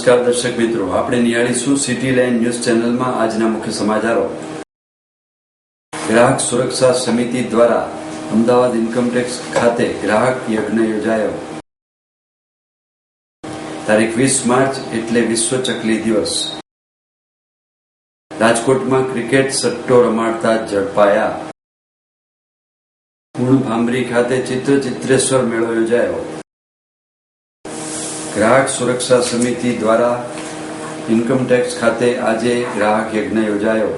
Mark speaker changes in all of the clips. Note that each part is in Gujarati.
Speaker 1: નમસ્કાર દર્શક મિત્રો, આપણે નિહાળીશું સિટી લાઇન ન્યૂઝ ચેનલમાં આજના મુખ્ય સમાચારો। ગ્રાહક સુરક્ષા સમિતિ દ્વારા અમદાવાદ ઇન્કમટેક્સ ખાતે ગ્રાહક યજ્ઞ યોજાયો। તારીખ 20 માર્ચ એટલે વિશ્વ ચકલી દિવસ। રાજકોટમાં ક્રિકેટ સટ્ટો રમાડતા ઝડપાયા। પૂર્ણ ભાંભરી ખાતે ચિત્રેશ્વર મેળો યોજાયો। ગ્રાહક સુરક્ષા સમિતિ દ્વારા ઇન્કમટેક્સ ખાતે આજે ગ્રાહક યજ્ઞ યોજાયો।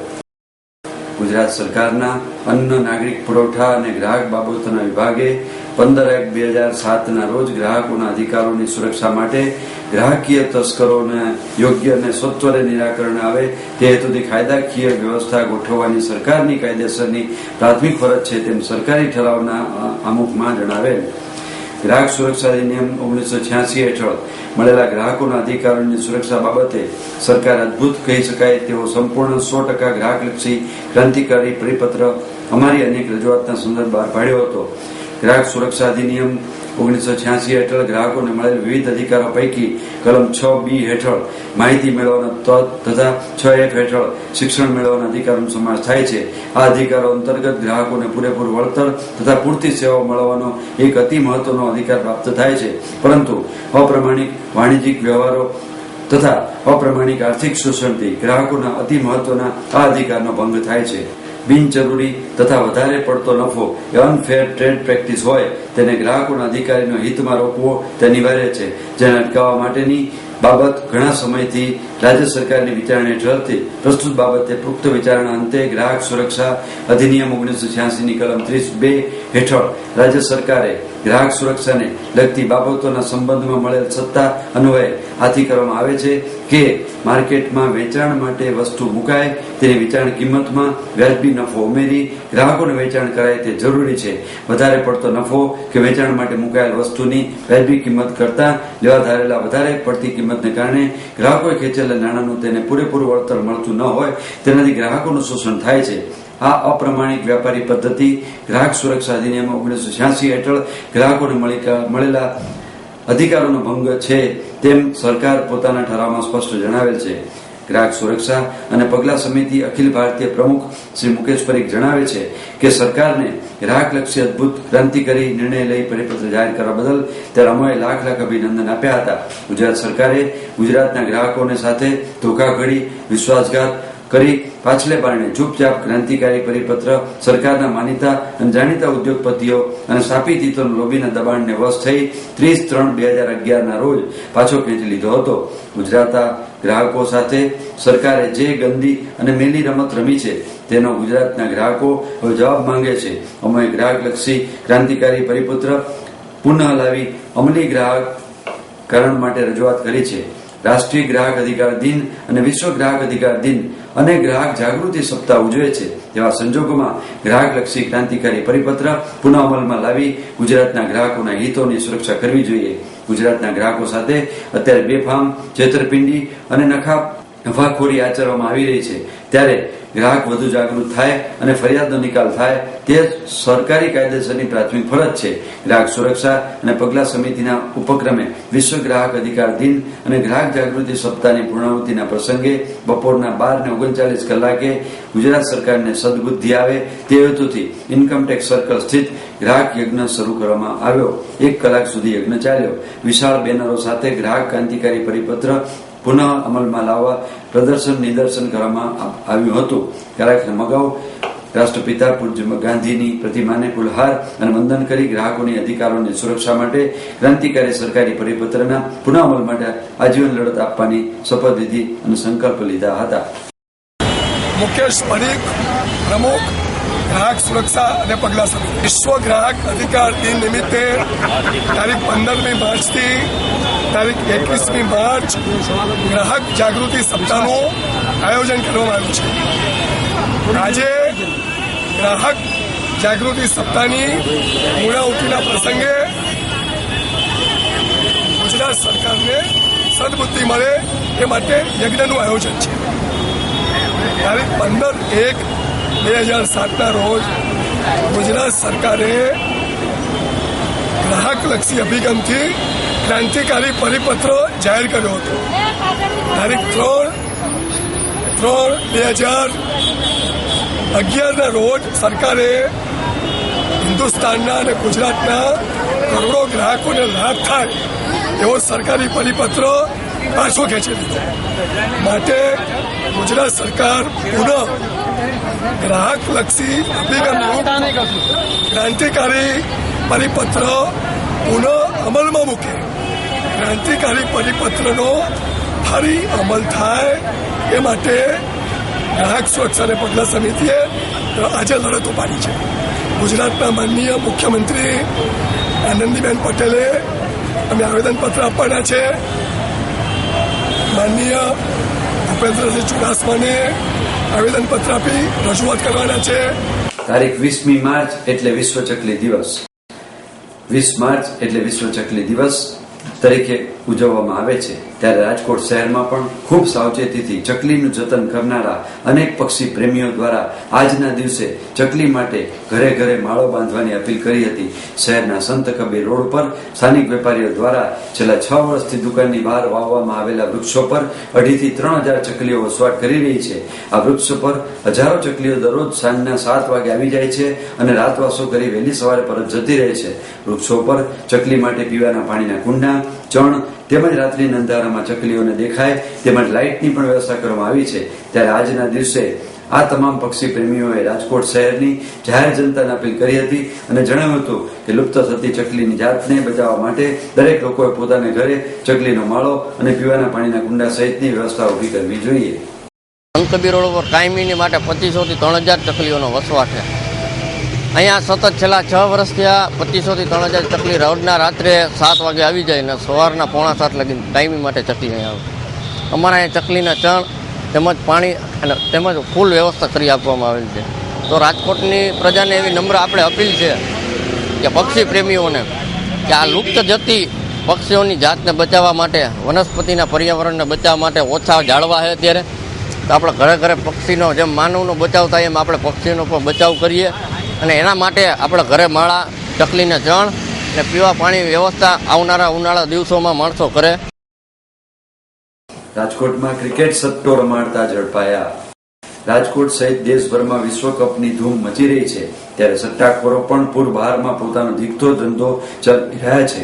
Speaker 1: ગુજરાત સરકારના અન્ન નાગરિક પુરવઠા અને ગ્રાહક બાબતોના વિભાગે 15/1/2007 રોજ ગ્રાહકોના અધિકારોની સુરક્ષા માટે ગ્રાહકીય તસ્કરોને યોગ્ય અને સત્વરે નિરાકરણ આવે તે હેતુથી કાયદાકીય વ્યવસ્થા ગોઠવવાની સરકારની કાયદેસરની પ્રાથમિક ફરજ છે તેમ સરકારી ઠરાવના આમુખમાં જણાવેલ। ગ્રાહક સુરક્ષા અધિનિયમ 1986 હેઠળ મળેલા ગ્રાહકોના અધિકારોની સુરક્ષા બાબતે સરકાર અદભુત કહી શકાય તેવો સંપૂર્ણ 100% ગ્રાહકલક્ષી ક્રાંતિકારી પરિપત્ર અમારી અનેક રજૂઆતના સંદર્ભ બહાર પાડ્યો હતો। ગ્રાહક સુરક્ષા અધિનિયમ 1986 હેઠળ ગ્રાહકોને મળેલ વિવિધ અધિકારો પૈકી કલમ 6B હેઠળ માહિતી મેળવવાનો તથા 6F હેઠળ શિક્ષણ મેળવવાના અધિકારોનો સમાવેશ થાય છે। આ અધિકારો અંતર્ગત ગ્રાહકોને પૂરેપૂરું વળતર તથા પૂરતી સેવાઓ મળવાનો એક અતિ મહત્વનો અધિકાર પ્રાપ્ત થાય છે, પરંતુ અપ્રમાણિક વાણિજ્યિક વ્યવહારો તથા અપ્રમાણિક આર્થિક શોષણથી ગ્રાહકોના અતિ મહત્વના આ અધિકારનો ભંગ થાય છે। બિનજરૂરી તથા વધારે પડતો નફો એ અનફેર ટ્રેડ પ્રેક્ટિસ હોય તેને ગ્રાહકોના અધિકારીનો હિતમાં રોકવો તે અનિવાર્ય છે, જેને અટકાવવા માટેની બાબત ઘણા સમયથી રાજ્ય સરકારની વિચારણા હેઠળ હતી। પ્રસ્તુત બાબતે પુખ્ત વિચારણા અંતે ગ્રાહક સુરક્ષા અધિનિયમ 1986 ની કલમ 30(2) હેઠળ રાજ્ય સરકારે ગ્રાહક સુરક્ષાને લગતી બાબતોના સંબંધમાં મળેલ સત્તા અન્વયે આથી કરવામાં આવે છે કે માર્કેટમાં વેચાણ માટે વસ્તુ મુકાય તેની વેચાણ કિંમતમાં વ્યાજબી નફો ઉમેરી ગ્રાહકોને વેચાણ કરાય તે જરૂરી છે। વધારે પડતો નફો કે વેચાણ માટે મુકાયેલ વસ્તુની વ્યાજબી કિંમત કરતા લેવા ધારેલા વધારે પડતી કિંમતને કારણે ગ્રાહકોએ ખેંચેલા નાણાંનું તેને પૂરેપૂરું વળતર મળતું ન હોય તેનાથી ગ્રાહકોનું શોષણ થાય છે। આ અપ્રમાણિક વ્યાપારી પદ્ધતિ ગ્રાહક સુરક્ષા અધિનિયમ 1986 હેઠળ ગ્રાહકોને મળેલા અધિકારોનો ભંગ છે તેમ સરકાર પોતાના ઠરાવમાં સ્પષ્ટ જણાવેલ છે। ગ્રાહક સુરક્ષા અને પગલા સમિતિ અખિલ ભારતીય પ્રમુખ શ્રી મુકેશ પરીખ જણાવે છે કે સરકારને ગ્રાહકલક્ષી અદભુત ક્રાંતિકારી નિર્ણય લઈ પરિપત્ર જાહેર કરવા બદલ ત્યારે અમોએ લાખ અભિનંદન આપ્યા હતા। ગુજરાત સરકારે ગુજરાતના ગ્રાહકોને સાથે ધોખાધડી વિશ્વાસઘાત કરી પાછલે બારણે ચૂપચાપ ક્રાંતિકારી પરિપત્ર સરકારના માનીતા અને જાણીતા ઉદ્યોગપતિઓ અને સ્થાપિત હિતોના લોબીના દબાણને વશ થઈ 30/3/2011 રોજ પાછો ખેંચી લીધો હતો। ગુજરાતના ગ્રાહકો સાથે સરકારે જે ગંદી અને મેલી રમત રમી છે તેનો ગુજરાતના ગ્રાહકો હવે જવાબ માંગે છે। અમે ગ્રાહકલક્ષી ક્રાંતિકારી પરિપત્ર પુનઃ લાવી અમલી ગ્રાહકકરણ માટે રજૂઆત કરી છે। રાષ્ટ્રીય ગ્રાહક અધિકાર દિન અને વિશ્વ ગ્રાહક અધિકાર દિન અને ગ્રાહક જાગૃતિ સપ્તાહ ઉજવે છે તેવા સંજોગોમાં ગ્રાહકલક્ષી ક્રાંતિકારી પરિપત્ર પુનઃ અમલમાં લાવી ગુજરાતના ગ્રાહકોના હિતોની સુરક્ષા કરવી જોઈએ। ગુજરાતના ગ્રાહકો સાથે અત્યારે બેફામ છેતરપિંડી અને નફાખોરી આચરવામાં આવી રહી છે, ત્યારે ગ્રાહક વધુ જાગૃત થાય અને ફરિયાદનો નિકાલ થાય તે સરકારી કાયદેસરની પ્રાથમિક ફરજ છે। ગ્રાહક સુરક્ષા અને પગલા સમિતિના ઉપક્રમે વિશ્વ ગ્રાહક અધિકાર દિન અને ગ્રાહક જાગૃતિ સપ્તાહની પૂર્ણાહુતિના પ્રસંગે બપોરના 12:39 કલાકે ગુજરાત સરકારને સદબુદ્ધિ આવે તે હેતુથી ઇન્કમટેક્સ સર્કલ સ્થિત ગ્રાહક યજ્ઞ શરૂ કરવામાં આવ્યો। 1 કલાક સુધી યજ્ઞ ચાલ્યો। વિશાળ બેનરો સાથે ગ્રાહક ક્રાંતિકારી પરિપત્ર પુનઃ અમલમાં લાવવા પ્રદર્શન નિદર્શન કરવામાં આવ્યું હતું। કાર્યક્રમ અગાઉ રાષ્ટ્રપિતા પૂજ્ય ગાંધીની પ્રતિમાને ફૂલહાર અને વંદન કરી ગ્રાહકોની અધિકારોની સુરક્ષા માટે ક્રાંતિકારી સરકારી પરિપત્રના પુનઃ અમલ માટે આજીવન લડત આપવાની શપથવિધિ અને સંકલ્પ લીધા હતા।
Speaker 2: મુકેશ પરીખ, પ્રમુખ ગ્રાહક સુરક્ષા અને પગલા સમિતિ। વિશ્વ ગ્રાહક અધિકાર દિન નિમિત્તે તારીખ 15મી માર્ચથી તારીખ 21મી માર્ચ ગ્રાહક જાગૃતિ સપ્તાહનું આયોજન કરવામાં આવ્યું છે। આજે ગ્રાહક જાગૃતિ સપ્તાહની પૂર્ણાહુતિના પ્રસંગે ગુજરાત સરકારને સદબુદ્ધિ મળે એ માટે યજ્ઞનું આયોજન છે। તારીખ 15/1/2007 રોજ ગુજરાત સરકારે ગ્રાહકલક્ષી અભિગમથી ક્રાંતિકારી પરિપત્ર જાહેર કર્યો હતો. તારીખ 3/2011 રોજ સરકારે હિન્દુસ્તાનના અને ગુજરાતના કરોડો ગ્રાહકોને લાભ થાય એવો સરકારી પરિપત્ર પાછો ખેંચી લીધો. માટે ગુજરાત સરકાર પુનઃ ગ્રાહકલક્ષી અભિગમનું ક્રાંતિકારી પરિપત્ર પુનઃ અમલમાં મૂકે. ક્રાંતિકારી પરિપત્રનો ફરી અમલ થાય એ માટે ગ્રાહક સુરક્ષા અને પગલાં સમિતિએ આજે લડત ઉપાડી છે. ગુજરાતના માનનીય મુખ્યમંત્રી આનંદીબેન પટેલે અમે આવેદનપત્ર આપવાના છે. માનનીય ભૂપેન્દ્રસિંહ ચુડાસમાને આવેદનપત્ર આપી રજૂઆત કરવાના છે.
Speaker 1: તારીખ 20મી માર્ચ એટલે વિશ્વ ચકલી દિવસ. 20 માર્ચ એટલે વિશ્વ ચકલી દિવસ તરીકે ઉજવવામાં આવે છે. ત્યારે રાજકોટ શહેરમાં પણ ખૂબ સાવચેતીથી ચકલીનું જતન કરનારા અનેક પક્ષી પ્રેમીઓ દ્વારા આજના દિવસે ચકલી માટે ઘરે ઘરે માળો બાંધવાની અપીલ કરી હતી. શહેરના સંત કબીર રોડ પર સ્થાનિક વેપારીઓ દ્વારા છેલ્લા 6 વર્ષથી દુકાનની બહાર વાવવામાં આવેલા વૃક્ષો પર 2,500 થી 3,000 ચકલીઓ વસવાટ કરી રહી છે. આ વૃક્ષો પર હજારો ચકલીઓ દરરોજ સાંજના 7 વાગે આવી જાય છે અને રાતવાસો કરી વહેલી સવારે પરત જતી રહે છે. વૃક્ષો પર ચકલી માટે પીવાના પાણીના કુંડા, ચણ તેમજ રાત્રિના અંધારામાં ચકલીઓને દેખાય તેમજ લાઇટની પણ વ્યવસ્થા કરવામાં આવી છે. ત્યારે આજના દિવસે આ તમામ પક્ષી પ્રેમીઓએ રાજકોટ શહેરની જાહેર જનતાને અપીલ કરી હતી અને જણાવ્યું હતું કે લુપ્ત થતી ચકલીની જાતને બચાવવા માટે દરેક લોકોએ પોતાને ઘરે ચકલીનો માળો અને પીવાના પાણીના કુંડા સહિતની વ્યવસ્થા ઊભી કરવી જોઈએ.
Speaker 3: કબીર રોડ પર કાયમીની માટે 2500 થી 3,000 ચકલીઓનો વસવાટ છે. અહીંયા સતત છેલ્લા 6 વર્ષથી આ 2500 થી 3,000 ચકલી રોજના રાત્રે 7 વાગે આવી જાય ને સવારના 6:45 લગીને ટાઈમિંગ માટે ચકલી અહીંયા આવે. અમારા અહીંયા ચકલીના ચણ તેમજ પાણી અને તેમજ ફૂલ વ્યવસ્થા કરી આપવામાં આવેલ છે. તો રાજકોટની પ્રજાને એવી નમ્ર આપણે અપીલ છે કે પક્ષી પ્રેમીઓને કે આ લુપ્ત જતી પક્ષીઓની જાતને બચાવવા માટે, વનસ્પતિના પર્યાવરણને બચાવવા માટે ઓછા જાળવા છે અત્યારે, તો આપણે ઘરે ઘરે પક્ષીનો જેમ માનવનો બચાવ થાય એમ આપણે પક્ષીનો પણ બચાવ કરીએ અને એના માટે આપણે ઘરે માળા, ચકલીને ચણ અને પીવા પાણી વ્યવસ્થા આવનારા ઉનાળા દિવસોમાં માણસો કરે.
Speaker 1: રાજકોટમાં ક્રિકેટ સટ્ટો રમાડતા ઝડપાયા. રાજકોટ સહિત દેશભરમાં વિશ્વકપની ધૂમ મચી રહી છે. ત્યારે સટ્ટાખોરો પણ પૂરબહારમાં પોતાનો દીકતો ધંધો ચલાવી રહ્યા છે.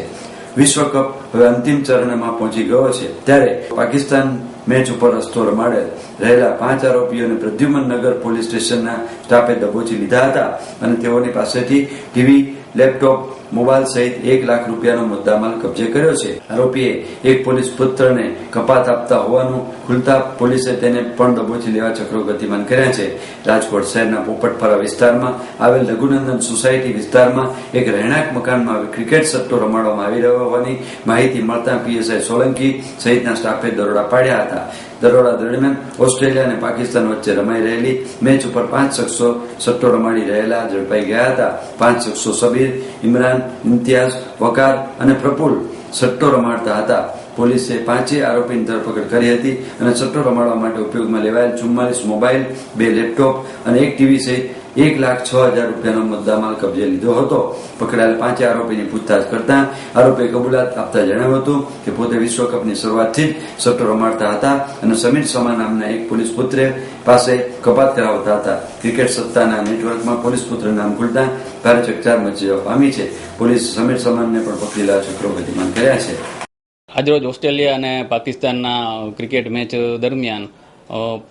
Speaker 1: વિશ્વકપ હવે અંતિમ ચરણમાં પહોંચી ગયો છે. ત્યારે પાકિસ્તાન મેચ ઉપર રસ્તો રમાડે રહેલા 5 આરોપીઓને પ્રદ્યુમનનગર પોલીસ સ્ટેશનના સ્ટાફે દબોચી લીધા હતા અને તેઓની પાસેથી ટીવી, લેપટોપ, મોબાઈલ સહિત 1 લાખ રૂપિયાનો મુદ્દામાલ કબજે કર્યો છે. આરોપીએ એક પોલીસ પુત્રને કપાત આપતા હોવાનું ખુલતા પોલીસે તેને પણ દબોચી લેવા ચક્રો ગતિમાન કર્યા છે. રાજકોટ શહેરના પોપટપરા વિસ્તારમાં આવેલ રઘુનંદન સોસાયટી વિસ્તારમાં એક રહેણાંક મકાનમાં ક્રિકેટ સટ્ટો રમાડવામાં આવી રહ્યો હોવાની માહિતી મળતા પીએસઆઈ સોલંકી સહિતના સ્ટાફે દરોડા પાડ્યા હતા. દરોડા દરમિયાન ઓસ્ટ્રેલિયા અને પાકિસ્તાન વચ્ચે રમાઈ રહેલી મેચ ઉપર 5 શખ્સો સટ્ટો રમાડી રહેલા ઝડપાઈ ગયા હતા. 5 શખ્સો સબીર, ઇમરાન, ઇમ્તિયાઝ, વકાર અને પ્રફુલ સટ્ટો રમાડતા હતા. પોલીસે 5 આરોપીની ધરપકડ કરી હતી અને સટ્ટો રમાડવા માટે ઉપયોગમાં લેવાયેલ 44 મોબાઈલ, 2 લેપટોપ અને 1 ટીવી સહિત 1,06,000 રૂપિયાનો મુદ્દામાલ કબજે લીધો હતો. પકડાયેલ 5 આરોપીની પૂછતાછ કરતા આરોપીએ કબૂલાત આપતા જણાવ્યું હતું કે પોતે વિશ્વકપની શરૂઆતથી જ સટ્ટો રમાડતા હતા અને સમીર સમા નામના એક પોલીસ પુત્ર પાસે કપાત કરાવતા હતા. ક્રિકેટ સત્તાના નેટવર્કમાં પોલીસ પુત્ર નામ ખુલતા ભારે ચકચાર મચી જવા પામી છે. પોલીસ સમીર સમાનને પણ પકડી લેવા ચક્રો ગતિમાન કર્યા છે.
Speaker 4: આજરોજ ઓસ્ટ્રેલિયા અને પાકિસ્તાનના ક્રિકેટ મેચ દરમિયાન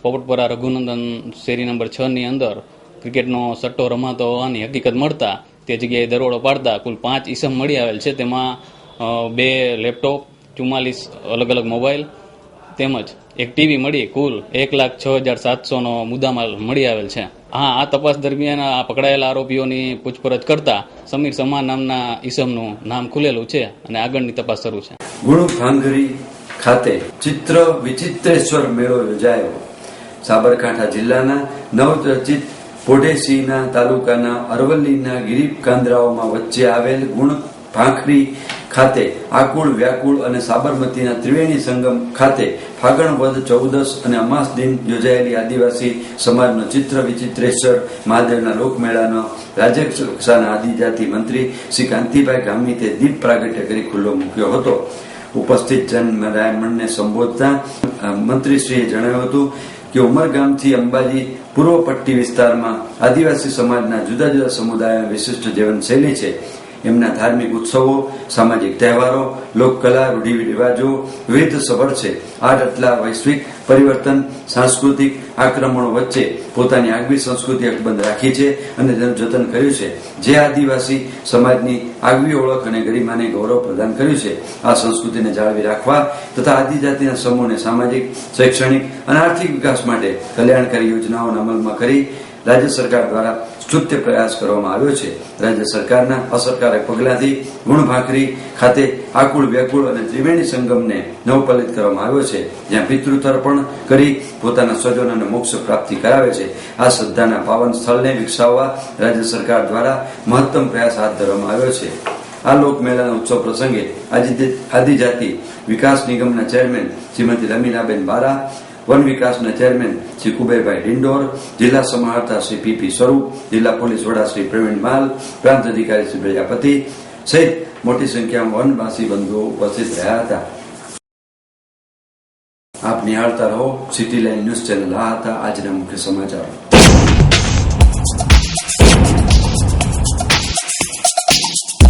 Speaker 4: પોપટપરા રઘુનંદન શેરી નંબર 6ની અંદર ક્રિકેટનો સટ્ટો રમાતો હોવાની હકીકત મળતા તે જગ્યાએ દરોડો પાડતા કુલ 5 ઈસમ મળી આવેલ છે. તેમાં 2 લેપટોપ, 44 અલગ અલગ મોબાઈલ તેમજ એક ટીવી મળી કુલ 1,06,700નો મુદ્દામાલ મળી આવેલ છે. આ તપાસ દરમિયાન આ પકડાયેલા આરોપીઓની પૂછપરછ કરતા સમીર સમા નામના ઈસમનું નામ ખુલેલું છે અને આગળની તપાસ શરૂ છે.
Speaker 1: ગુણભાંગરી ખાતે ચિત્ર વિચિત્રેશ્વર મેળો યોજાયો. સાબરકાંઠા જિલ્લાના નવરચિત પોઢેસીના તાલુકાના અરવલ્લીના ગિરીપ કાંદરાઓમાં વચ્ચે આવેલ ગુણ ભાંખરી ખાતે આકુળ વ્યાકુળ અને સાબરમતીના ત્રિવેણી સંગમ ખાતે ફાગણ વદ 14 અને અમાસ દિન યોજાયેલી આદિવાસી સમાજનો ચિત્ર વિચિત્રેશ્વર મહાદેવના લોકમેળાનો રાજ્ય કક્ષાના આદિજાતિ મંત્રી શ્રી કાંતિભાઈ ગામિતે દીપ પ્રાગટ્ય કરી ખુલ્લો મૂક્યો હતો. ઉપસ્થિત જનમેળામણને સંબોધતા મંત્રીશ્રીએ જણાવ્યું હતું કે ઉમરગામથી અંબાજી પૂર્વ પટ્ટી વિસ્તારમાં આદિવાસી સમાજના જુદા જુદા સમુદાયોની વિશિષ્ટ જીવનશૈલી છે. એમના ધાર્મિક ઉત્સવો, સામાજિક તહેવારો, લોકકલા, રૂઢિરિવાજો વિવિધ સભર છે. આ આટલા વૈશ્વિક પરિવર્તન, સાંસ્કૃતિક આક્રમણો વચ્ચે પોતાની આગવી સંસ્કૃતિ અકબંધ રાખી છે અને તેનું જતન કર્યું છે, જે આદિવાસી સમાજની આગવી ઓળખ અને ગરિમાને ગૌરવ પ્રદાન કર્યું છે. આ સંસ્કૃતિને જાળવી રાખવા તથા આદિજાતિના સમૂહને સામાજિક, શૈક્ષણિક અને આર્થિક વિકાસ માટે કલ્યાણકારી યોજનાઓના અમલમાં કરી રાજ્ય સરકાર દ્વારા સ્તુત્ય પ્રયાસ કરવામાં આવ્યો છે. રાજ્ય સરકારના અસરકારક પગલાંથી ગુણભાખરી ખાતે આકુળ વ્યાકુળ અને ત્રિવેણી સંગમને નવપલિત કરવામાં આવ્યો છે, જ્યાં પિતૃતર્પણ કરી પોતાના સ્વજનોને મોક્ષ પ્રાપ્તિ કરાવે છે. આ શ્રદ્ધાના પાવન સ્થળને વિકસાવવા રાજ્ય સરકાર દ્વારા મહત્તમ પ્રયાસ હાથ ધરવામાં આવ્યો છે. આ લોકમેળાના ઉત્સવ પ્રસંગે આદિજાતિ વિકાસ નિગમના ચેરમેન શ્રીમતી રમીલાબેન બારા, વન વિકાસના ચેરમેન શ્રી કુબેરભાઈ ડિંડોર, જિલ્લા સમાહર્તા શ્રી પીપી સ્વરૂપ, જિલ્લા પોલીસ વડા શ્રી પ્રવીણ માલ, પ્રાંત અધિકારી શ્રી પ્રજાપતિ સહિત મોટી સંખ્યામાં વનવાસી બંધુઓ ઉપસ્થિત રહ્યા હતા. આપ નિહાળતા રહો સિટી લાઇન ન્યૂઝ ચેનલ. આ હતા આજના મુખ્ય સમાચારો.